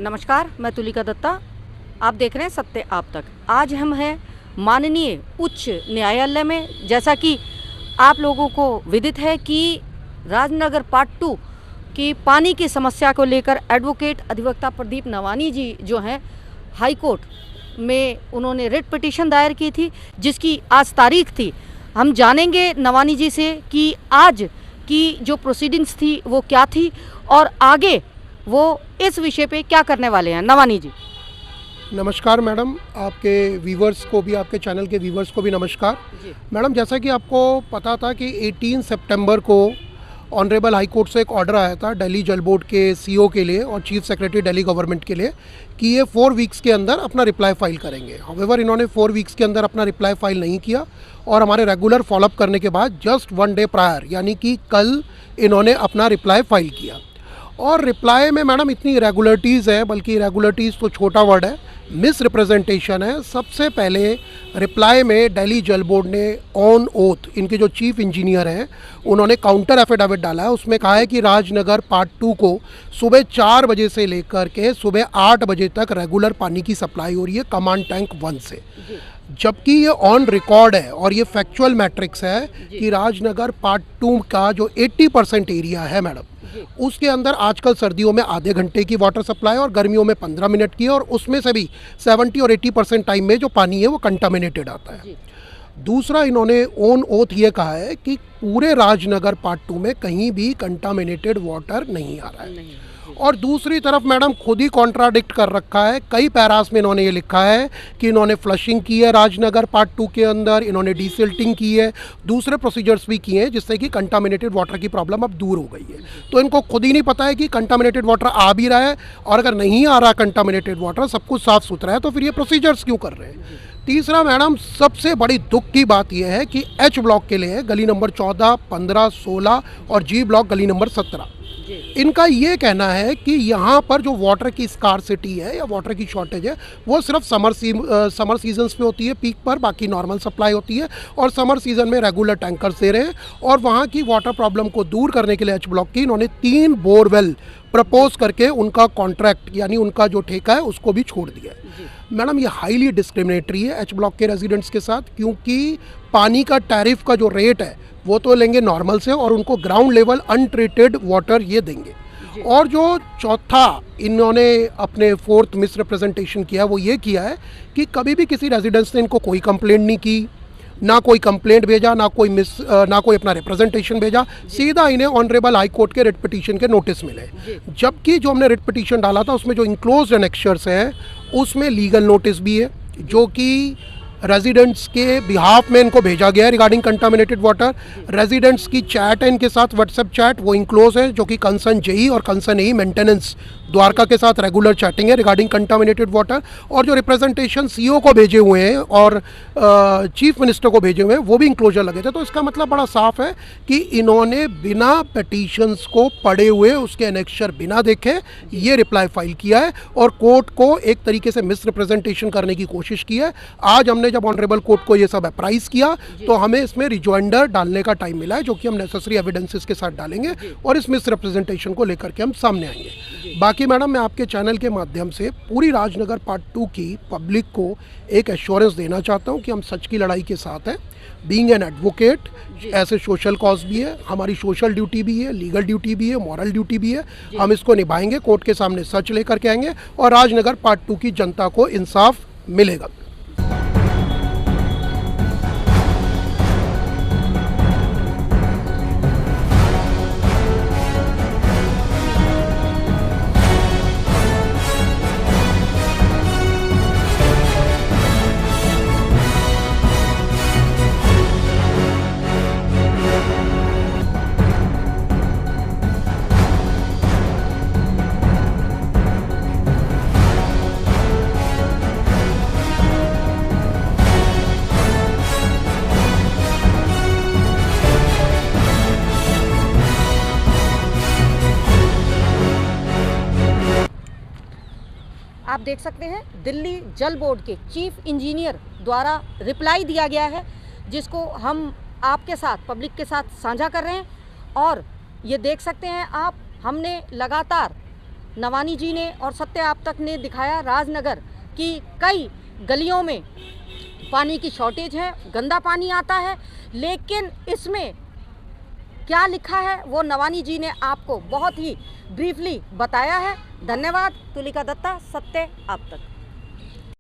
नमस्कार, मैं तुलिका दत्ता। आप देख रहे हैं सत्य आप तक। आज हम हैं माननीय उच्च न्यायालय में। जैसा कि आप लोगों को विदित है कि राजनगर पार्ट 2 की पानी की समस्या को लेकर एडवोकेट अधिवक्ता प्रदीप नवानी जी जो हैं हाई कोर्ट में उन्होंने रिट पिटीशन दायर की थी, जिसकी आज तारीख थी। हम जानेंगे नवानी जी से कि आज की जो प्रोसीडिंग्स थी वो क्या थी और आगे वो इस विषय पे क्या करने वाले हैं। नवानी जी। नमस्कार मैडम, आपके व्यूवर्स को भी, आपके चैनल के व्यूवर्स को भी नमस्कार। मैडम, जैसा कि आपको पता था कि 18 सितंबर को ऑनरेबल हाई कोर्ट से एक ऑर्डर आया था दिल्ली जल बोर्ड के सीईओ के लिए और चीफ सेक्रेटरी दिल्ली गवर्नमेंट के लिए कि ये 4 वीक्स के अंदर अपना रिप्लाई फाइल करेंगे। हाउएवर इन्होंने 4 वीक्स के अंदर अपना रिप्लाई फाइल नहीं किया और हमारे रेगुलर फॉलोअप करने के बाद जस्ट 1 डे प्रायर यानी कि कल इन्होंने अपना रिप्लाई फाइल किया। और रिप्लाई में मैडम इतनी इरेगुलरिटीज़ है, बल्कि इरेगुलरिटीज़ तो छोटा वर्ड है, मिस रिप्रेजेंटेशन है। सबसे पहले रिप्लाई में दिल्ली जल बोर्ड ने ऑन ओथ, इनके जो चीफ इंजीनियर हैं, उन्होंने काउंटर एफिडेविट डाला है। उसमें कहा है कि राजनगर पार्ट 2 को सुबह 4 बजे से लेकर के सुबह 8 बजे तक रेगुलर पानी की सप्लाई हो रही है कमांड टैंक 1 से। जबकि ये ऑन रिकॉर्ड है और ये फैक्चुअल मैट्रिक्स है कि राजनगर पार्ट 2 का जो 80% एरिया है मैडम, उसके अंदर आजकल सर्दियों में आधे घंटे की वाटर सप्लाई और गर्मियों में 15 मिनट की, और उसमें से भी 70 और 80% टाइम में जो पानी है वो कंटामिनेटेड आता है। दूसरा, इन्होंने ऑन ओथ ये कहा है कि पूरे राजनगर पार्ट 2 में कहीं भी कंटामिनेटेड वाटर नहीं आ रहा है। और दूसरी तरफ मैडम खुद ही कॉन्ट्राडिक्ट कर रखा है। कई पैरास में इन्होंने ये लिखा है कि इन्होंने फ्लशिंग की है राजनगर पार्ट 2 के अंदर, इन्होंने डीसिल्टिंग की है, दूसरे प्रोसीजर्स भी किए हैं जिससे कि कंटामिनेटेड वाटर की प्रॉब्लम अब दूर हो गई है। तो इनको खुद ही नहीं पता है कि कंटामिनेटेड वाटर आ भी रहा है, और अगर नहीं आ रहा कंटामिनेटेड वाटर, सब कुछ साफ सुथरा है, तो फिर ये प्रोसीजर्स क्यों कर रहे हैं। तीसरा मैडम, सबसे बड़ी दुख की बात यह है कि एच ब्लॉक के लिए गली नंबर 14, 15, 16 और जी ब्लॉक गली नंबर 17, इनका ये कहना है कि यहाँ पर जो वाटर की स्कार्सिटी है या वाटर की शॉर्टेज है वो सिर्फ समर सीजन्स में होती है पीक पर, बाकी नॉर्मल सप्लाई होती है, और समर सीजन में रेगुलर टैंकर्स दे रहे हैं। और वहाँ की वाटर प्रॉब्लम को दूर करने के लिए एच ब्लॉक की इन्होंने 3 बोरवेल प्रपोज करके उनका कॉन्ट्रैक्ट यानी उनका जो ठेका है उसको भी छोड़ दिया है। मैडम, ये हाईली डिस्क्रिमिनेटरी है एच ब्लॉक के रेजिडेंट्स के साथ, क्योंकि पानी का टैरिफ का जो रेट है वो तो लेंगे नॉर्मल से, और उनको ग्राउंड लेवल अनट्रीटेड वाटर ये देंगे। और जो चौथा इन्होंने अपने 4th मिस रिप्रेजेंटेशन किया वो ये किया है कि कभी भी किसी रेजिडेंस ने इनको कोई कंप्लेंट नहीं की, ना कोई कंप्लेंट भेजा, ना कोई अपना रिप्रेजेंटेशन भेजा, सीधा इन्हें ऑनरेबल हाई कोर्ट के रिट पिटीशन के नोटिस मिले। जबकि जो हमने रिट पिटीशन डाला था उसमें जो इंक्लोज्ड एनेक्शर्स हैं उसमें लीगल नोटिस भी है जो कि रेजिडेंट्स के बिहाफ में इनको भेजा गया है रिगार्डिंग कंटामिनेटेड वाटर। रेजिडेंट्स की चैट है इनके साथ, व्हाट्सएप चैट, वो इंक्लोज है, जो कि कंसर्न जेई और कंसर्न एई मेंटेनेंस द्वारका के साथ रेगुलर चैटिंग है रिगार्डिंग कंटामिनेटेड वाटर। और जो रिप्रेजेंटेशन सीईओ को भेजे हुए हैं और चीफ मिनिस्टर को भेजे हुए हैं वो भी इंक्लोजर लगे थे। तो इसका मतलब बड़ा साफ है कि इन्होंने बिना पिटीशंस को पढ़े हुए, उसके एनेक्शर बिना देखे ये रिप्लाई फाइल किया है और कोर्ट को एक तरीके से मिस रिप्रेजेंटेशन करने की कोशिश की है। आज हमने जब ऑनरेबल कोर्ट को ये सब अप्राइज किया तो हमें इसमें रिजॉइंडर डालने का टाइम मिला है, जो कि हम नेसेसरी एविडेंसेस के साथ डालेंगे और इस मिस रिप्रेजेंटेशन को लेकर के हम सामने आएंगे। बाकी मैडम, मैं आपके चैनल के माध्यम से पूरी राजनगर पार्ट 2 की पब्लिक को एक एश्योरेंस देना चाहता हूं कि हम सच की लड़ाई के साथ हैं। बीइंग एन एडवोकेट, ऐसे सोशल कॉज भी है, हमारी सोशल ड्यूटी भी है, लीगल ड्यूटी भी है, मॉरल ड्यूटी भी है। हम इसको निभाएंगे, कोर्ट के सामने सच लेकर के आएंगे और राजनगर पार्ट 2 की जनता को इंसाफ मिलेगा। आप देख सकते हैं दिल्ली जल बोर्ड के चीफ इंजीनियर द्वारा रिप्लाई दिया गया है, जिसको हम आपके साथ, पब्लिक के साथ साझा कर रहे हैं। और ये देख सकते हैं आप, हमने लगातार नवानी जी ने और सत्य आप तक ने दिखाया राजनगर की कई गलियों में पानी की शॉर्टेज है, गंदा पानी आता है, लेकिन इसमें क्या लिखा है वो नवानी जी ने आपको बहुत ही ब्रीफली बताया है। धन्यवाद। तुलिका दत्ता, सत्य आप तक।